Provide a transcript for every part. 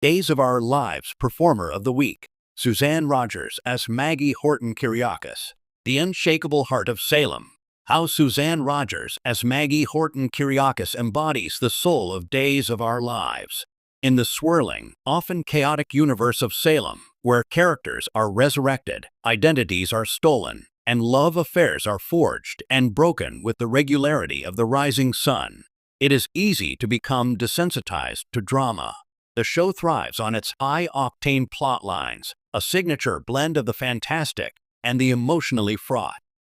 Days of Our Lives Performer of the Week, Suzanne Rogers as Maggie Horton Kyriakis. The Unshakable Heart of Salem. How Suzanne Rogers as Maggie Horton Kyriakis embodies the soul of Days of Our Lives. In the swirling, often chaotic universe of Salem, where characters are resurrected, identities are stolen, and love affairs are forged and broken with the regularity of the rising sun, it is easy to become desensitized to drama. The show thrives on its high-octane plot lines, a signature blend of the fantastic and the emotionally fraught.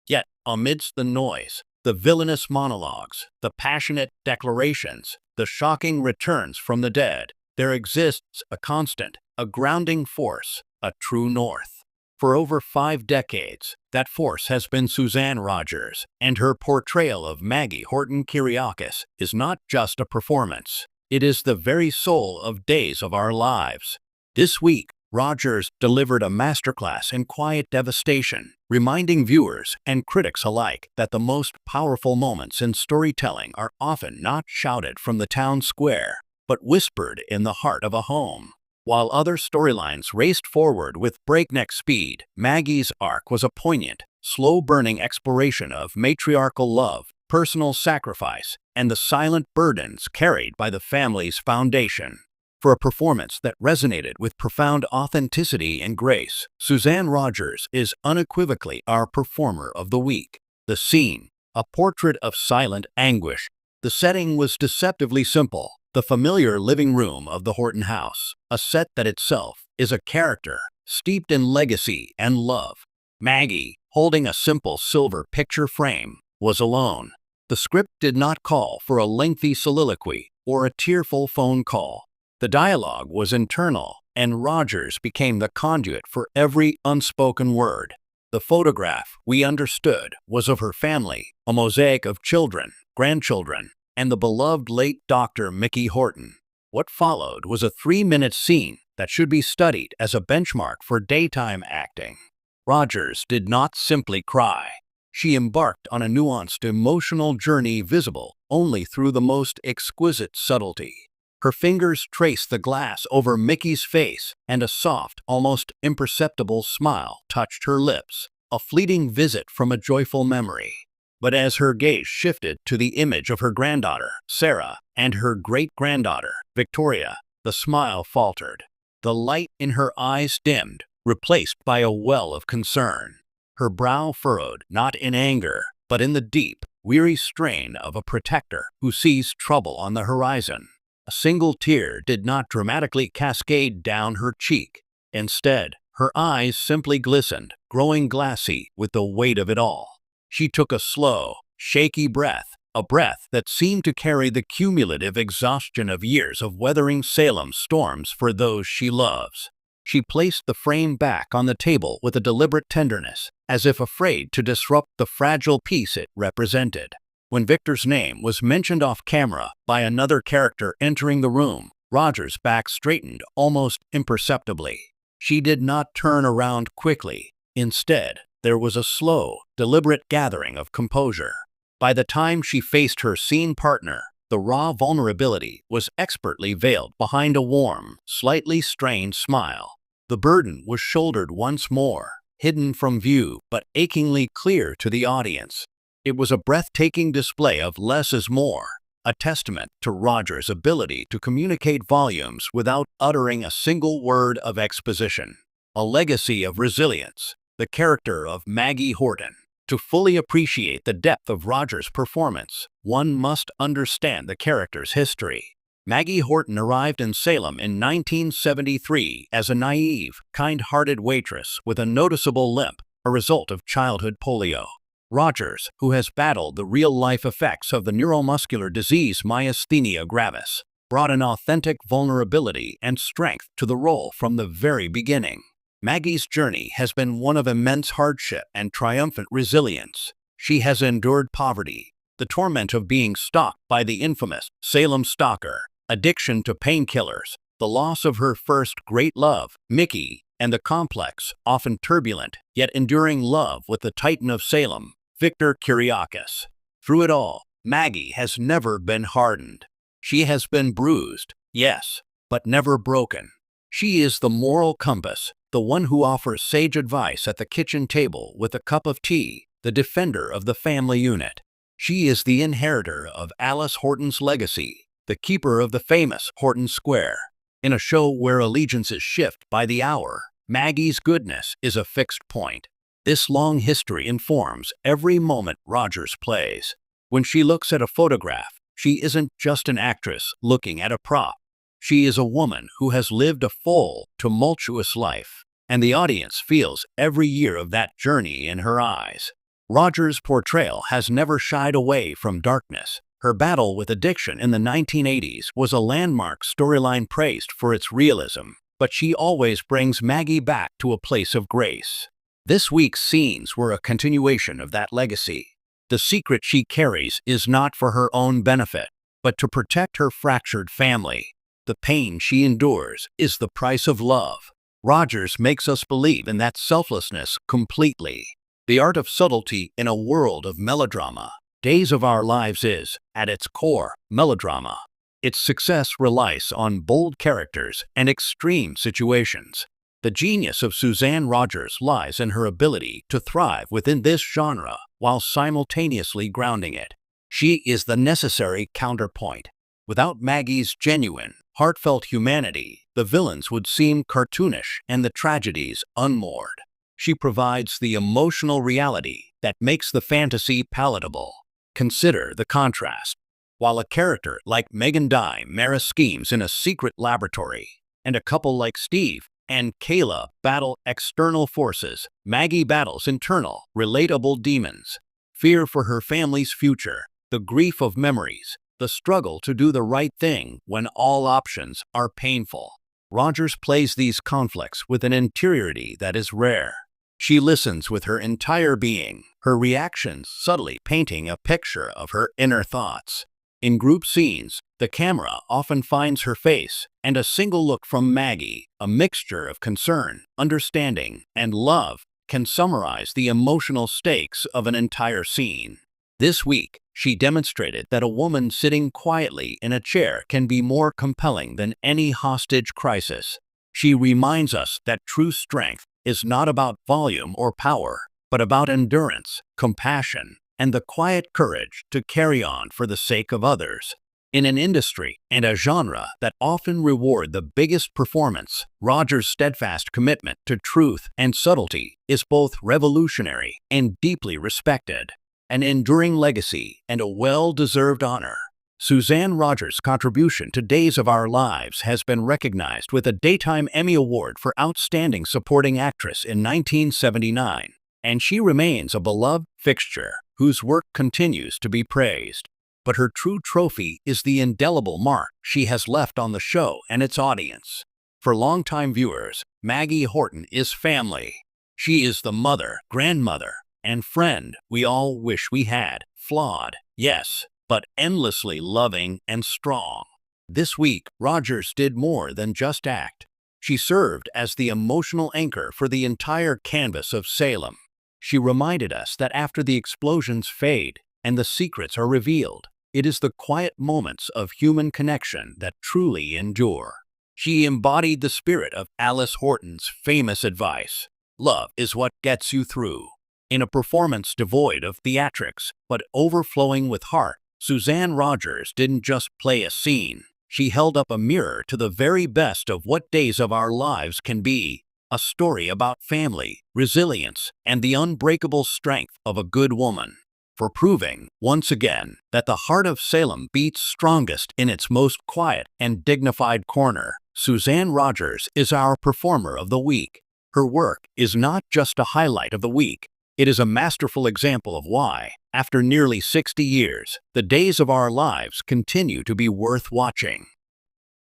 Yet, amidst the noise, the villainous monologues, the passionate declarations, the shocking returns from the dead, there exists a constant, a grounding force, a true north. For over 5 decades, that force has been Suzanne Rogers, and her portrayal of Maggie Horton Kyriakis is not just a performance. It is the very soul of Days of Our Lives. This week, Rogers delivered a masterclass in quiet devastation, reminding viewers and critics alike that the most powerful moments in storytelling are often not shouted from the town square, but whispered in the heart of a home. While other storylines raced forward with breakneck speed, Maggie's arc was a poignant, slow-burning exploration of matriarchal love, personal sacrifice, and the silent burdens carried by the family's foundation. For a performance that resonated with profound authenticity and grace, Suzanne Rogers is unequivocally our performer of the week. The scene, a portrait of silent anguish. The setting was deceptively simple, the familiar living room of the Horton house, a set that itself is a character, steeped in legacy and love. Maggie, holding a simple silver picture frame, was alone. The script did not call for a lengthy soliloquy or a tearful phone call. The dialogue was internal, and Rogers became the conduit for every unspoken word. The photograph, we understood, was of her family, a mosaic of children, grandchildren, and the beloved late Dr. Mickey Horton. What followed was a 3-minute scene that should be studied as a benchmark for daytime acting. Rogers did not simply cry. She embarked on a nuanced emotional journey visible only through the most exquisite subtlety. Her fingers traced the glass over Mickey's face, and a soft, almost imperceptible smile touched her lips, a fleeting visit from a joyful memory. But as her gaze shifted to the image of her granddaughter, Sarah, and her great-granddaughter, Victoria, the smile faltered. The light in her eyes dimmed, replaced by a well of concern. Her brow furrowed, not in anger, but in the deep, weary strain of a protector who sees trouble on the horizon. A single tear did not dramatically cascade down her cheek. Instead, her eyes simply glistened, growing glassy with the weight of it all. She took a slow, shaky breath, a breath that seemed to carry the cumulative exhaustion of years of weathering Salem's storms for those she loves. She placed the frame back on the table with a deliberate tenderness, as if afraid to disrupt the fragile peace it represented. When Victor's name was mentioned off camera by another character entering the room, Rogers' back straightened almost imperceptibly. She did not turn around quickly. Instead, there was a slow, deliberate gathering of composure. By the time she faced her scene partner, the raw vulnerability was expertly veiled behind a warm, slightly strained smile. The burden was shouldered once more, hidden from view but achingly clear to the audience. It was a breathtaking display of less is more, a testament to Rogers' ability to communicate volumes without uttering a single word of exposition. A legacy of resilience, the character of Maggie Horton. To fully appreciate the depth of Rogers' performance, one must understand the character's history. Maggie Horton arrived in Salem in 1973 as a naive, kind-hearted waitress with a noticeable limp, a result of childhood polio. Rogers, who has battled the real-life effects of the neuromuscular disease myasthenia gravis, brought an authentic vulnerability and strength to the role from the very beginning. Maggie's journey has been one of immense hardship and triumphant resilience. She has endured poverty, the torment of being stalked by the infamous Salem stalker, addiction to painkillers, the loss of her first great love, Mickey, and the complex, often turbulent, yet enduring love with the Titan of Salem, Victor Kyriakis. Through it all, Maggie has never been hardened. She has been bruised, yes, but never broken. She is the moral compass, the one who offers sage advice at the kitchen table with a cup of tea, the defender of the family unit. She is the inheritor of Alice Horton's legacy, the keeper of the famous Horton Square. In a show where allegiances shift by the hour, Maggie's goodness is a fixed point. This long history informs every moment Rogers plays. When she looks at a photograph, she isn't just an actress looking at a prop. She is a woman who has lived a full, tumultuous life, and the audience feels every year of that journey in her eyes. Rogers' portrayal has never shied away from darkness. Her battle with addiction in the 1980s was a landmark storyline praised for its realism, but she always brings Maggie back to a place of grace. This week's scenes were a continuation of that legacy. The secret she carries is not for her own benefit, but to protect her fractured family. The pain she endures is the price of love. Rogers makes us believe in that selflessness completely. The art of subtlety in a world of melodrama. Days of Our Lives is, at its core, melodrama. Its success relies on bold characters and extreme situations. The genius of Suzanne Rogers lies in her ability to thrive within this genre while simultaneously grounding it. She is the necessary counterpoint. Without Maggie's genuine, heartfelt humanity, the villains would seem cartoonish and the tragedies unmoored. She provides the emotional reality that makes the fantasy palatable. Consider the contrast. While a character like Megan Mara schemes in a secret laboratory, and a couple like Steve and Kayla battle external forces, Maggie battles internal, relatable demons. Fear for her family's future, the grief of memories, the struggle to do the right thing when all options are painful. Rogers plays these conflicts with an interiority that is rare. She listens with her entire being, her reactions subtly painting a picture of her inner thoughts. In group scenes, the camera often finds her face, and a single look from Maggie, a mixture of concern, understanding, and love, can summarize the emotional stakes of an entire scene. This week, she demonstrated that a woman sitting quietly in a chair can be more compelling than any hostage crisis. She reminds us that true strength is not about volume or power, but about endurance, compassion, and the quiet courage to carry on for the sake of others. In an industry and a genre that often reward the biggest performance, Rogers' steadfast commitment to truth and subtlety is both revolutionary and deeply respected. An enduring legacy and a well-deserved honor. Suzanne Rogers' contribution to Days of Our Lives has been recognized with a Daytime Emmy Award for Outstanding Supporting Actress in 1979, and she remains a beloved fixture whose work continues to be praised. But her true trophy is the indelible mark she has left on the show and its audience. For longtime viewers, Maggie Horton is family. She is the mother, grandmother, and friend we all wish we had. Flawed, yes, but endlessly loving and strong. This week, Rogers did more than just act. She served as the emotional anchor for the entire canvas of Salem. She reminded us that after the explosions fade and the secrets are revealed, it is the quiet moments of human connection that truly endure. She embodied the spirit of Alice Horton's famous advice: "Love is what gets you through." In a performance devoid of theatrics, but overflowing with heart, Suzanne Rogers didn't just play a scene. She held up a mirror to the very best of what Days of Our Lives can be. A story about family, resilience, and the unbreakable strength of a good woman. For proving, once again, that the heart of Salem beats strongest in its most quiet and dignified corner, Suzanne Rogers is our performer of the week. Her work is not just a highlight of the week. It is a masterful example of why, after nearly 60 years, the Days of Our Lives continue to be worth watching.